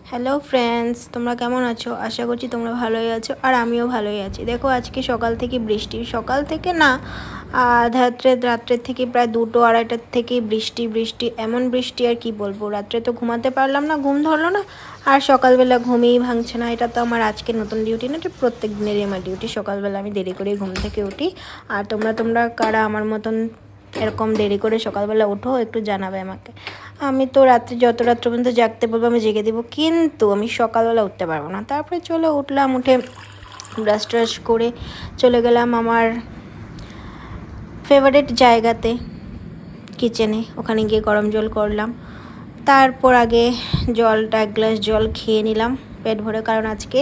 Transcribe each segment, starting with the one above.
Hello friends, তোমরা কেমন আছো? আশা করছি তোমরা ভালোই আছো আর আমিও ভালোই আছি। দেখো আজকে সকাল থেকে বৃষ্টি, সকাল থেকে না রাত্রের থেকে প্রায় 2-2-2:30টার থেকে বৃষ্টি বৃষ্টি এমন বৃষ্টি আর কি বলবো। রাত্রে তো ঘুমাতে পারলাম না, ঘুম ধরলো না, আর সকালবেলা ঘুমিয়েই ভাঙছে না। এটা তো আমার আজকে নতুন ডিউটি না, এটা প্রত্যেক দিনেরই আমার ডিউটি। সকালবেলা আমি দেরি করে ঘুম থেকে উঠি। আর তোমরা কারা আমার মতন এরকম দেরি করে সকালবেলা উঠো একটু জানাবে আমাকে। আমি তো যত রাত্র পর্যন্ত জাগতে বলবো আমি জেগে দেবো, কিন্তু আমি সকালবেলা উঠতে পারবো না। তারপরে উঠলাম, উঠে ব্রাশ ট্রাশ করে চলে গেলাম আমার ফেভারিট জায়গাতে, কিচেনে। ওখানে গিয়ে গরম জল করলাম। তারপর আগে এক গ্লাস জল খেয়ে নিলাম পেট ভরে, কারণ আজকে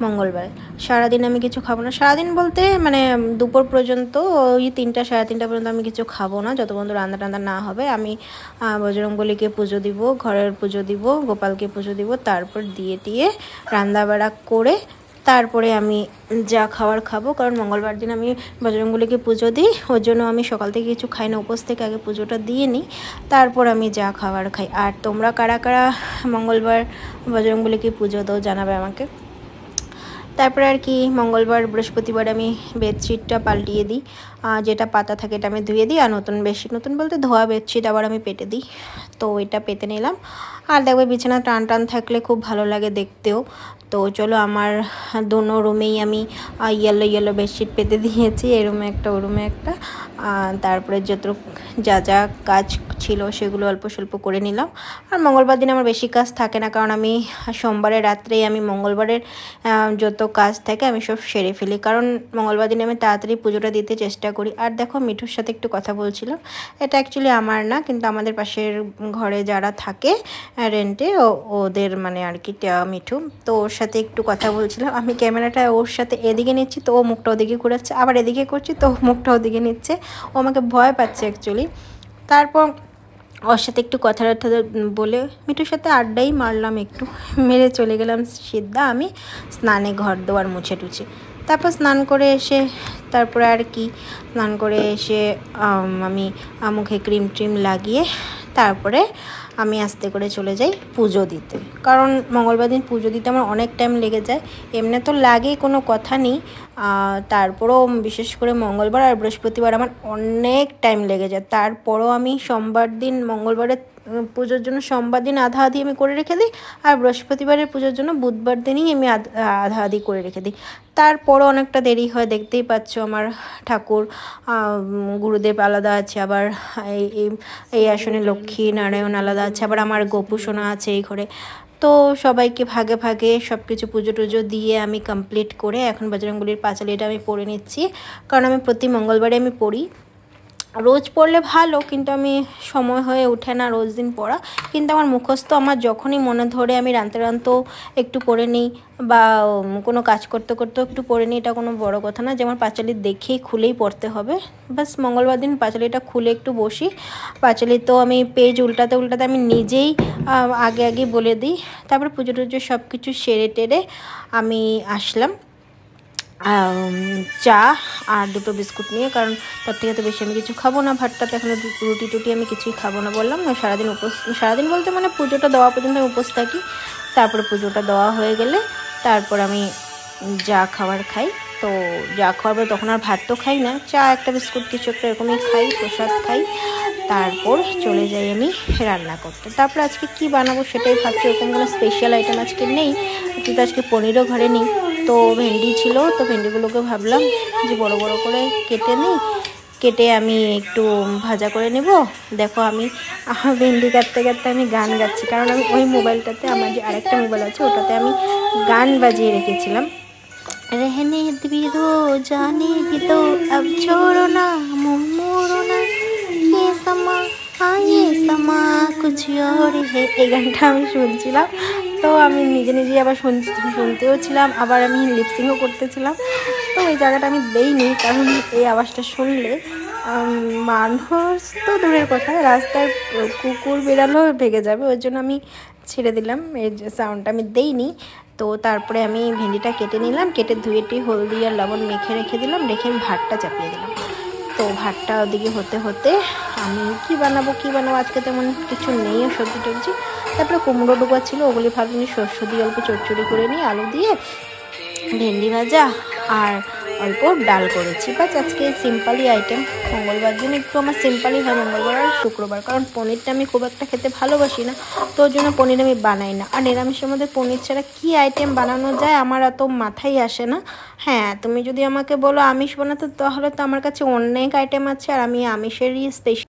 মঙ্গলবার। সারাদিন আমি কিছু খাবো না। সারাদিন বলতে মানে দুপুর পর্যন্ত, ওই 3-3:30 পর্যন্ত আমি কিছু খাবো না, যত পর্যন্ত রান্না টান্না না হবে। আমি বজরংবলীকে পুজো দিব, ঘরের পুজো দিব, গোপালকে পুজো দিব, তারপর দিয়ে রান্নাবাড়া করে তারপরে আমি যা খাবার খাবো। কারণ মঙ্গলবার দিন আমি বজরংবলীকে পুজো দিই, ওর জন্য আমি সকাল থেকে কিছু খাই না, উপোস থেকে আগে পুজোটা দিয়ে নিই, তারপর আমি যা খাবার খাই। আর তোমরা কারা কারা মঙ্গলবার বজরংবলীকে পুজো দাও জানাবে আমাকে। তারপরে আর কি মঙ্গলবার বৃহস্পতিবার আমি বেডশিটটা পাল্টিয়ে দিই, যেটা পাতা থাকে এটা আমি ধুয়ে দিই, আর নতুন বেডশিট, নতুন বলতে ধোয়া বেডশিট আবার আমি পেতে দিই। তো এটা পেতে নিলাম। আর দেখবে বিছানা টান টান থাকলে খুব ভালো লাগে দেখতেও। তো চলো, আমার দোনো রুমেই আমি ইয়েলো বেডশিট পেতে দিয়েছি, এই রুমে একটা, ও রুমে একটা। তারপরে যা কাজ ছিল সেগুলো অল্প স্বল্প করে নিলাম। আর মঙ্গলবার দিন আমার বেশি কাজ থাকে না, কারণ আমি সোমবারের রাত্রেই আমি মঙ্গলবারের যত কাজ থাকে আমি সব সেরে ফেলি, কারণ মঙ্গলবার দিনে আমি তাড়াতাড়ি পুজোটা দিতে চেষ্টা করি। আর দেখো, মিঠুর সাথে একটু কথা বলছিলাম। এটা অ্যাকচুয়ালি আমার না, কিন্তু আমাদের পাশের ঘরে যারা থাকে রেন্টে, ওদের মানে আর কি মিঠু। তো ওর সাথে একটু কথা বলছিলাম। আমি ক্যামেরাটা ওর সাথে এদিকে নিচ্ছি, তো ও মুখটা ওদিকে ঘুরাচ্ছে, আবার এদিকে করছি তো মুখটা ওদিকে নিচ্ছে। ও আমাকে ভয় পাচ্ছে অ্যাকচুয়ালি। তারপর ওর সাথে একটু কথা বলে মিঠুর সাথে আড্ডাই মারলাম, একটু মেরে চলে গেলাম সিদ্ধা আমি স্নানে, ঘর দোয়ার মুছে টুছে। তারপর স্নান করে এসে আমি মুখে ক্রিম ট্রিম লাগিয়ে তারপরে আমি আস্তে করে চলে যাই পুজো দিতে, কারণ মঙ্গলবার দিন পুজো দিতে আমার অনেক টাইম লেগে যায়। এমনি তো লাগেই, কোনো কথা নেই, তারপরেও বিশেষ করে মঙ্গলবার আর বৃহস্পতিবার আমার অনেক টাইম লেগে যায়। তারপরও আমি সোমবার দিন, মঙ্গলবারের পুজোর জন্য সোমবার দিন আধা আধি আমি করে রেখে দিই, আর বৃহস্পতিবারের পুজোর জন্য বুধবার দিনই আমি আধা আধি করে রেখে দিই। তারপরও অনেকটা দেরি হয়, দেখতেই পাচ্ছ আমার ঠাকুর গুরুদেব আলাদা আছে, আবার এই আসনে লক্ষ্মী নারায়ণ আলাদা আছে, আবার আমার গোপু সোনা আছে এই ঘরে। তো সবাইকে ভাগে ভাগে সব কিছু পুজো টুজো দিয়ে আমি কমপ্লিট করে এখন বজরংবলীর পাঁচালিটা আমি পড়ে নিচ্ছি, কারণ আমি প্রতি মঙ্গলবারে আমি পড়ি। রোজ পড়লে ভালো, কিন্তু আমি সময় হয়ে ওঠে না রোজ দিন পড়া। কিন্তু আমার মুখস্থ, আমার যখনই মনে ধরে আমি রানতেও একটু পড়ে নিই, বা কোনো কাজ করতে করতেও একটু পড়ে নিই। এটা কোনো বড় কথা না যে আমার পাঁচালি দেখেই খুলেই পড়তে হবে। বাস মঙ্গলবার দিন পাঁচালিটা খুলে একটু বসি। পাঁচালি তো আমি পেজ উল্টাতে আমি নিজেই আগে বলে দিই। তারপরে পুজো টুজো সব কিছু সেরে টেরে আমি আসলাম চা আর দুটো বিস্কুট নিয়ে, কারণ তার থেকে তো বেশি আমি কিছু খাবো না। ভাতটাতে এখন রুটি টুটি আমি কিছুই খাবো না, বললাম না সারাদিন উপোস। সারাদিন বলতে মানে পুজোটা দেওয়া পর্যন্ত আমি উপোস থাকি। তারপরে পুজোটা দেওয়া হয়ে গেলে তারপর আমি যা খাবার খাই। তো যা খাওয়ার তখন আর ভাত তো খাই না, চা একটা বিস্কুট কিছু একটা এরকমই খাই, প্রসাদ খাই। তারপর চলে যাই আমি রান্না করতে। তারপর আজকে কি বানাবো সেটাই ভাবছি। ওরকম কোনো স্পেশাল আইটেম আজকে নেই, কিন্তু আজকে পনিরও ঘরে নেই। তো ভেন্ডি ছিল, তো ভেন্ডিগুলোকে ভাবলাম যে বড় বড় করে কেটে আমি একটু ভাজা করে নেব। দেখো আমি ভেন্ডি কাটতে আমি গান গাচ্ছি, কারণ আমি ওই মোবাইলটাতে, আমার যে আরেকটা মোবাইল আছে ওটাতে আমি গান বাজিয়ে রেখেছিলাম। रहने भी दो जाने भी दो अब छोड़ो ना मोड़ो ना ये समा कुछ और है, এই গানটা আমি শুনছিলাম। তো আমি নিজে আবার শুনতেও ছিলাম, আবার আমি লিপসিংও করতেছিলাম। তো এই জায়গাটা আমি দেইনি, কারণ এই আওয়াজটা শুনলে মানুষ তো দূরের কথা, রাস্তায় কুকুর বেড়ালেও ভেগে যাবে, ওই জন্য আমি ছেড়ে দিলাম, এই সাউন্ডটা আমি দেইনি। তো তারপরে আমি ভেন্ডিটা কেটে নিলাম, কেটে ধুয়ে হলদি আর লবণ মেখে রেখে দিলাম, রেখে আমি ভাতটা চাপিয়ে দিলাম। তো ভাতটা ওদিকে হতে হতে আমি কি বানাবো আজকে তেমন কিছু নেই সবজি টবজি। তারপরে কুমড়ো ডোবা ছিল, ওগুলি ভাবলাম শস্য দিয়ে অল্প চচ্চড়ি করে নিই, আলু দিয়ে ভেন্ডি ভাজা আর অল্প ডাল করেছি। বাস আজকে সিম্পলই আইটেম। মঙ্গলবার দিন একটু আমার সিম্পলই হয়, মঙ্গলবার আর শুক্রবার, কারণ পনিরটা আমি খুব একটা খেতে ভালোবাসি না, তো ওর জন্য পনির আমি বানাই না। আর নিরামিষের মধ্যে পনির ছাড়া কী আইটেম বানানো যায় আমার এত মাথায় আসে না। হ্যাঁ, তুমি যদি আমাকে বলো আমিষ বানাতে, তাহলে তো আমার কাছে অনেক আইটেম আছে, আর আমি আমিষেরই স্পেশাল